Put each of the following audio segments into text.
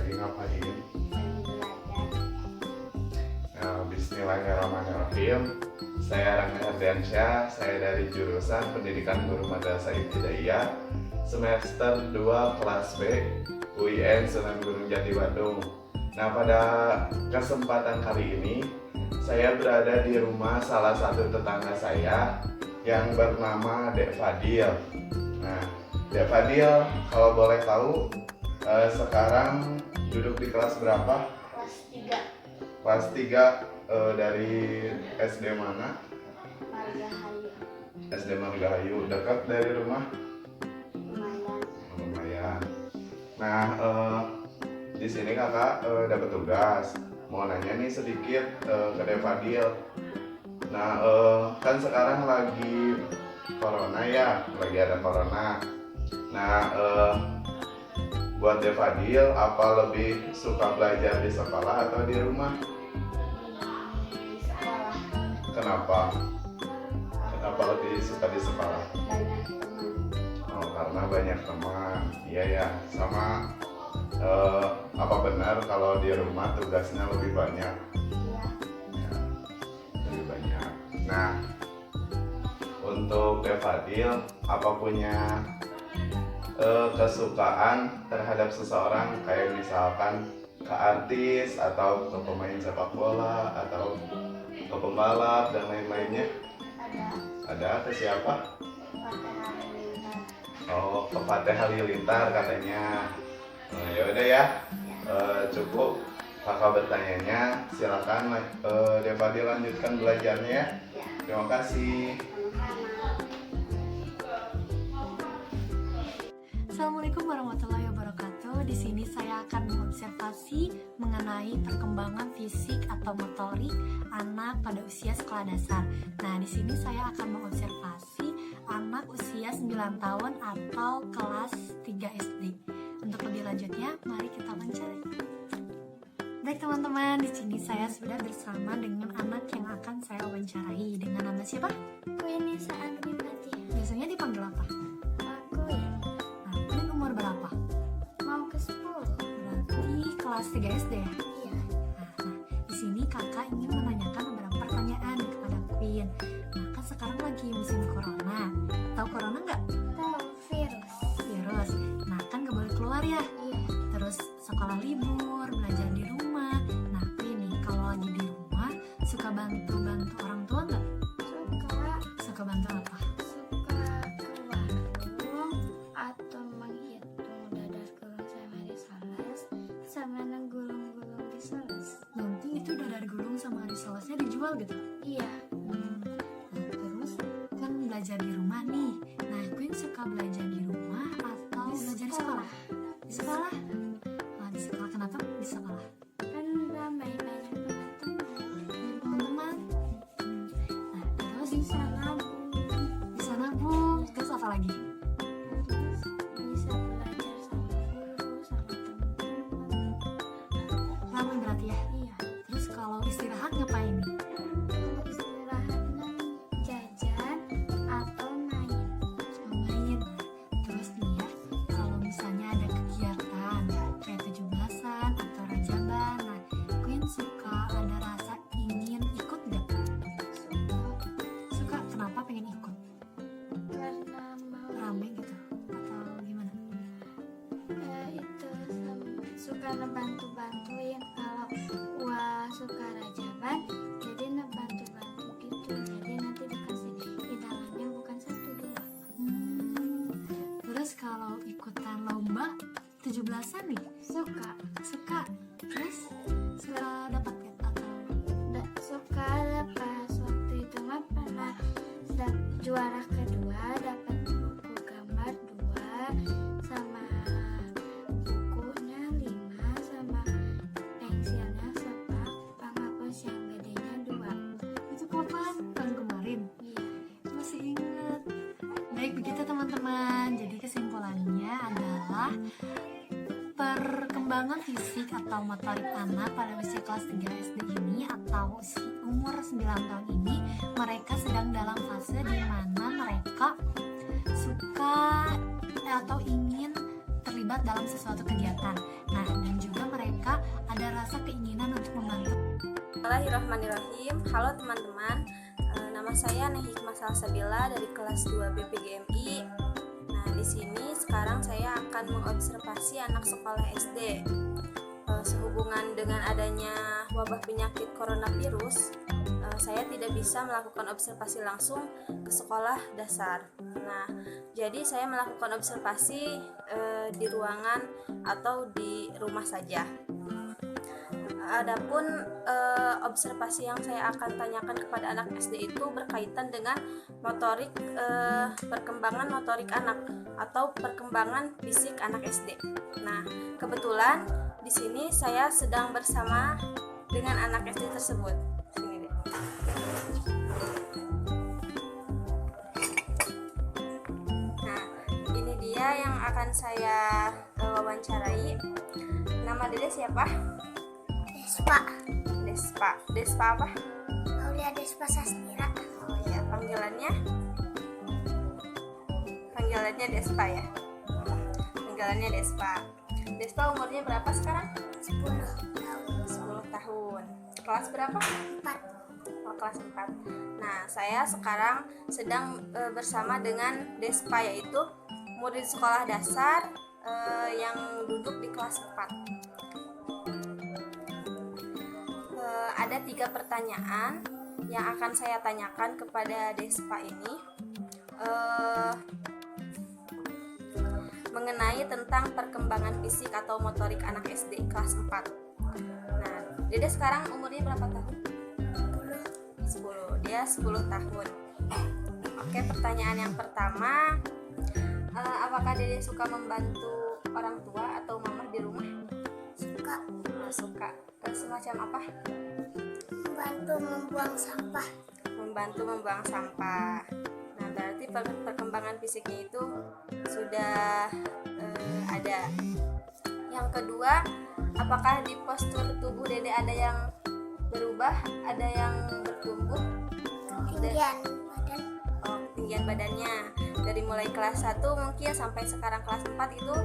lagi ngapain? Lagi belajar. Nah, bismillahirrahmanirrahim. Saya Rangga Ardiansyah, saya dari jurusan Pendidikan Guru Madrasah Ibtidaiyah semester 2 kelas B UIN Sunan Gunung Jati Bandung. Nah, pada kesempatan kali ini saya berada di rumah salah satu tetangga saya yang bernama Dek Fadil. Nah, Dek Fadil, kalau boleh tahu sekarang duduk di kelas berapa? Kelas 3. Kelas 3 dari SD mana? Margahayu. SD Margahayu. Dekat dari rumah? Lumayan. Lumayan. Nah, di sini kakak dapat tugas. Mau nanya nih sedikit ke Dek Fadil. Nah, kan sekarang lagi corona ya, lagi ada corona. Nah, buat Dek Fadil, apa lebih suka belajar di sekolah atau di rumah? Di sekolah. Kenapa? Kenapa lebih suka di sekolah? Banyak teman. Oh, karena banyak teman. Iya ya, sama apa benar kalau di rumah tugasnya lebih banyak? Iya. Ya, lebih banyak. Nah, untuk Dek Fadil, apa punya kesukaan terhadap seseorang, kayak misalkan ke artis atau ke pemain sepak bola atau ke pembalap dan lain-lainnya? Ada. Ada ke siapa? Fatih Halilintar. Oh, ke Fatih Halilintar katanya. Nah, ya udah ya, cukup kakak bertanyanya. Silakan Dek Fadil lanjutkan belajarnya ya. Ya. Terima kasih. Assalamualaikum warahmatullahi wabarakatuh. Di sini saya akan mengobservasi mengenai perkembangan fisik atau motorik anak pada usia sekolah dasar. Nah, di sini saya akan mengobservasi anak usia 9 tahun atau kelas 3 SD. Untuk lebih lanjutnya, mari kita wawancara. Baik teman-teman, di sini saya sudah bersama dengan anak yang akan saya wawancarai. Dengan nama siapa? Queenie Saanipati. Biasanya dipanggil apa? Aku ya. Nah, Queen umur berapa? Mau ke 10. Berarti kelas 3 SD ya? Iya. Nah, di sini kakak ingin menanyakan beberapa pertanyaan kepada Queen. Nah, kan sekarang lagi musim corona. Tahu corona nggak? Tahu virus. Virus. Nah, kan nggak boleh keluar ya. Iya. Terus sekolah libur, belajar di rumah. Nah, Queen nih kalau lagi di rumah suka bantu-bantu orang tua nggak? Suka. Suka bantu apa? Suka ke warung atau menghitung dadar gulung sama risoles sama nenggulung-gulung risoles. Nanti itu dadar gulung sama risolesnya dijual gitu. Iya. Nah, terus kan belajar di rumah nih. Nah, Queen suka belajar di rumah atau belajar di sekolah? Di sekolah. Nah, di sekolah kenapa di sekolah? Kan main-main sama Teman-teman. Nah, terus bisa nabung, bisa nabung. Terus apa lagi? terus bisa belajar sama guru sama teman-teman. Ramai berarti ya. Iya. Terus kalau istirahat ngapain nih? Kalau istirahat kan jajan atau main. Main. Terus nih ya, kalau misalnya ada kegiatan kayak 17-an atau rajaban, nah Queen suka ada rasa ingin ikut nggak? Suka. Kenapa pengen ikut? Karena mau Rame gitu atau gimana? itu suka ngebantu-bantuin. Kalau wah suka rajaban jadi ngebantu-bantu gitu, jadi nanti dikasih idamannya bukan 1 2. Terus kalau ikutan lomba 17-an nih Suka. suka. Terus suka dapat ya atau Suka pas waktu itu mah pernah juara kedua, dapat buku gambar 2 sama bukunya 5 sama pensilnya sepak penghapus yang gedenya 2. itu kapan? Tahun kemarin. Iya. Masih ingat. Baik begitu teman-teman. Jadi kesimpulannya adalah perkembangan fisik atau motorik anak pada usia kelas 3 SD ini atau umur 9 tahun ini, mereka sedang dalam fase di mana mereka suka atau ingin terlibat dalam sesuatu kegiatan. Nah, dan juga mereka Bismillahirrahmanirrahim. Halo teman-teman, nama saya Nehi Salsabila dari kelas 2 BPGMI. Nah, di sini sekarang saya akan mengobservasi anak sekolah SD. Sehubungan dengan adanya wabah penyakit coronavirus, saya tidak bisa melakukan observasi langsung ke sekolah dasar. Nah, jadi saya melakukan observasi di ruangan atau di rumah saja. Adapun observasi yang saya akan tanyakan kepada anak SD itu berkaitan dengan motorik, perkembangan motorik anak atau perkembangan fisik anak SD. Nah, kebetulan di sini saya sedang bersama dengan anak SD tersebut. Sini deh. Nah, ini dia yang akan saya wawancarai. Nama Dede siapa? Despa apa? Aulia Despa Sastira. Oh ya, panggilannya Despa ya. Panggilannya Despa. Despa umurnya berapa sekarang? 10 tahun. 10 tahun. Kelas berapa? 4. Oh, kelas 4. Nah, saya sekarang sedang bersama dengan Despa, yaitu murid sekolah dasar yang duduk di kelas 4. Ada 3 pertanyaan yang akan saya tanyakan kepada Despa ini mengenai tentang perkembangan fisik atau motorik anak SD kelas 4. Nah, Dede sekarang umurnya berapa tahun? 10. Dia 10 tahun. Oke, pertanyaan yang pertama, apakah Dede suka membantu orang tua atau mama di rumah? Suka. Semacam apa? Membantu membuang sampah. Nah, berarti perkembangan fisiknya itu sudah ada. Yang kedua, apakah di postur tubuh Dede ada yang berubah, ada yang bertumbuh? Ketinggian badannya dari mulai kelas 1 mungkin sampai sekarang kelas 4 itu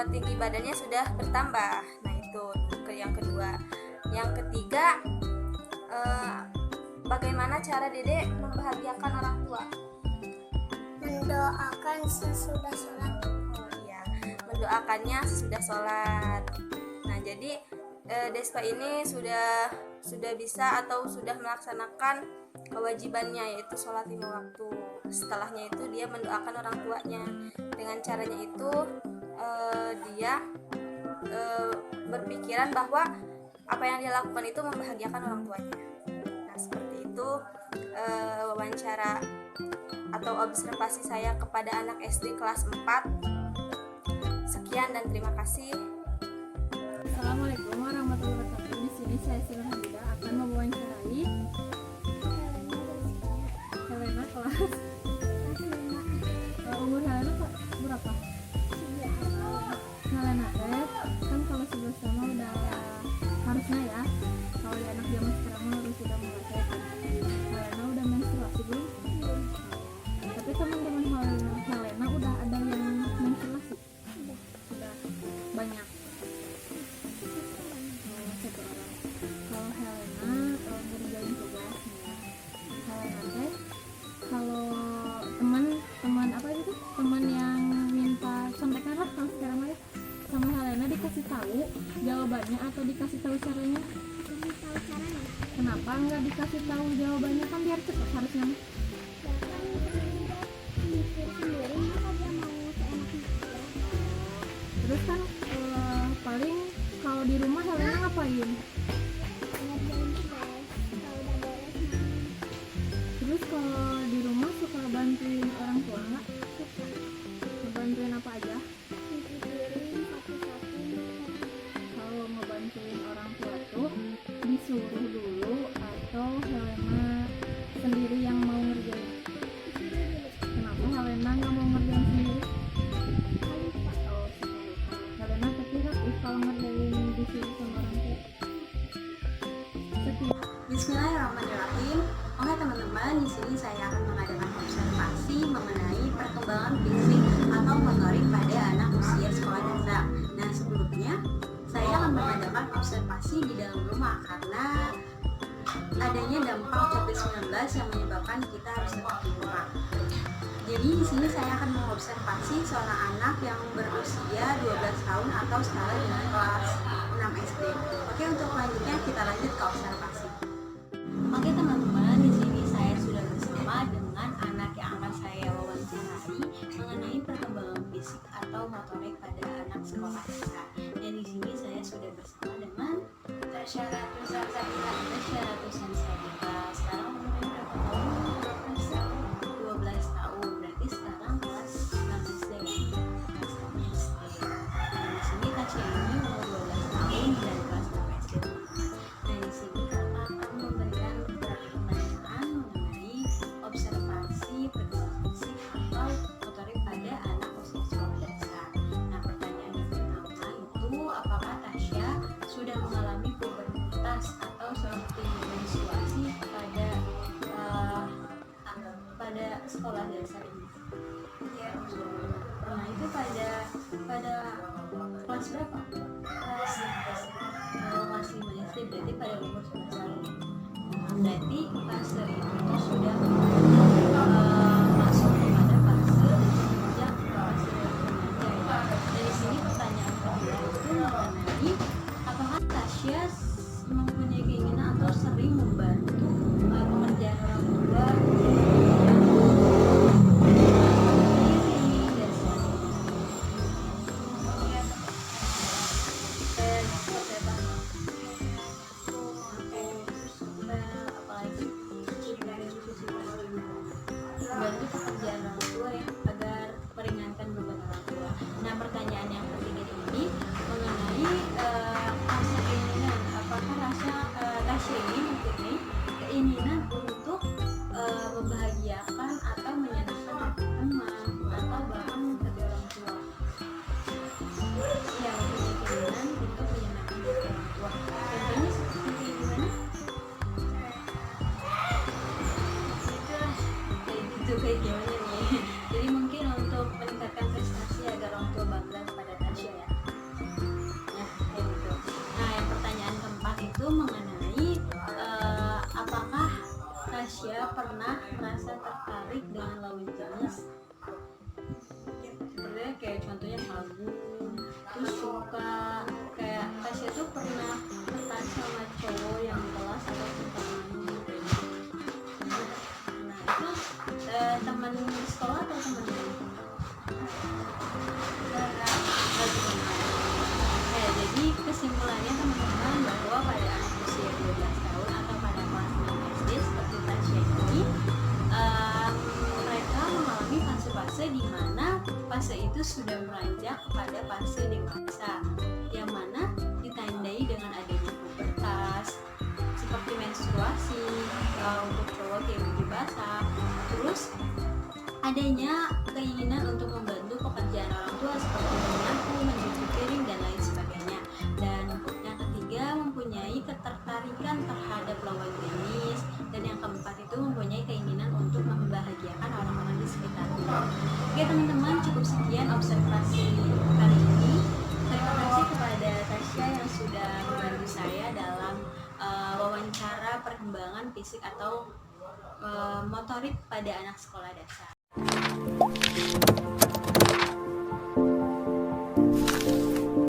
tinggi badannya sudah bertambah. Nah, itu yang kedua. Yang ketiga, bagaimana cara Dede membahagiakan orang tua? Mendoakan sesudah sholat. Oh iya, mendoakannya sesudah sholat. Nah, jadi Despa ini sudah bisa atau sudah melaksanakan kewajibannya, yaitu sholat 5 waktu. Setelahnya itu dia mendoakan orang tuanya. Dengan caranya itu dia berpikiran bahwa apa yang dia lakukan itu membahagiakan orang tuanya. Nah, seperti itu wawancara atau observasi saya kepada anak SD kelas 4. Sekian dan terima kasih. Assalamualaikum warahmatullahi wabarakatuh. Di sini saya Sila Hamida akan mewawancarai Helena kelas. Umur Helena berapa? Helena kan kalau 11 tahun udah harusnya ya. Kalau di anak zaman sekarang harus sudah menguasai kan. Helena udah menstruasi belum? Tapi teman-teman Helena udah ada yang menstruasi. Sudah banyak. Kalau Helena ngerjain tugasnya, Helena kalau teman apa itu teman yang minta contekan lah kalau sekarang aja sama Helena dikasih tahu jawabannya atau dikasih tahu caranya? Kenapa nggak dikasih tahu jawabannya, kan biar cepat harusnya. Terus kan paling kalau di rumah Helena ngapain? Terus kalau di rumah suka bantuin orang tua nggak? Bantuin apa aja? Kalau ngebantuin orang tua tuh disuruh dulu atau Helena sendiri yang mau ngerjain? Kenapa Helena nggak mau ngerjain sendiri? Helena tapi rapih kalau ngerjain disuruh sama orang tua. Bismillahirrahmanirrahim. Oke teman-teman, di sini saya akan mengadakan observasi mengenai perkembangan fisik atau motorik pada anak usia sekolah dasar. Nah, sebelumnya saya akan mengadakan observasi di dalam rumah karena adanya dampak COVID-19 yang menyebabkan kita harus tetap di rumah. Jadi di sini saya akan mengobservasi seorang anak yang berusia 12 tahun atau setara dengan kelas 6 SD. Oke, untuk selanjutnya kita lanjut ke observasi. Oke teman-teman, di sini saya sudah bersama dengan anak yang akan saya wawancarai mengenai perkembangan fisik atau motorik pada anak sekolah dasar. Dan di sini saya sudah bersama dengan Tasya Ratusan Sabila. Sekarang umurnya berapa tahun? 12 tahun. Berarti sekarang kelas 6 SD. Kelas 6 SD. Dan di sini Tasya ini umur 12 tahun dan kelas 6 SD. Nah, di sini kakak akan memberikan beberapa pembacaan mengenai observasi perkembangan fisik atau motorik pada anak usia sekolah dasar. Nah, pertanyaan yang pertama itu, apakah Tasya sudah mengalami pubertas atau seperti menstruasi pada sekolah dasar ini? Ya, pernah. Itu pada kelas berapa? Kelas 5 SD, berarti pada umur 11 tahun. Berarti fase itu sudah masuk kepada fase sejak fase remaja ya. Dari sini pertanyaan kedua itu mengenai apakah Tasya mempunyai keinginan atau sering membantu pekerjaan orang tua membantu pekerjaan orang tua ya, agar meringankan beban orang tua. Nah, pertanyaan yang ketiga ini mengenai rasa keinginan, apakah Tasya ini mempunyai keinginan untuk membahagiakan atau menyenangkan teman atau bahkan kedua orang tua. Ya, mempunyai keinginan untuk menyenangkan kedua orang tua. Contohnya seperti gimana? Kayak gimana nih? Jadi mungkin untuk meningkatkan prestasi agar orang tua bangga kepada Tasya ya. Nah, kayak gitu. Nah, yang pertanyaan keempat itu mengenai apakah Tasya pernah merasa tertarik dengan lawan jenis? Sebenarnya kayak contohnya kagum, terus suka, kayak Tasya tuh pernah tertarik sama cowok yang di kelas atau teman teman di sekolah atau teman jadi kesimpulannya teman-teman bahwa pada anak usia 12 tahun atau pada kelas 6 SD seperti Tasya ini mereka mengalami fase-fase di mana fase itu sudah beranjak kepada fase dewasa yang mana ditandai dengan adanya pubertas seperti menstruasi untuk cowok kayak baju basah, terus adanya keinginan untuk membantu pekerjaan orang tua seperti menyapu, mencuci piring dan lain sebagainya. Dan yang ketiga mempunyai ketertarikan terhadap lawan jenis, dan yang keempat itu mempunyai keinginan untuk membahagiakan orang-orang di sekitarnya. Oke teman-teman, cukup sekian observasi kali ini. Terima kasih kepada Tasya yang sudah membantu saya dalam wawancara perkembangan fisik atau motorik pada anak sekolah dasar.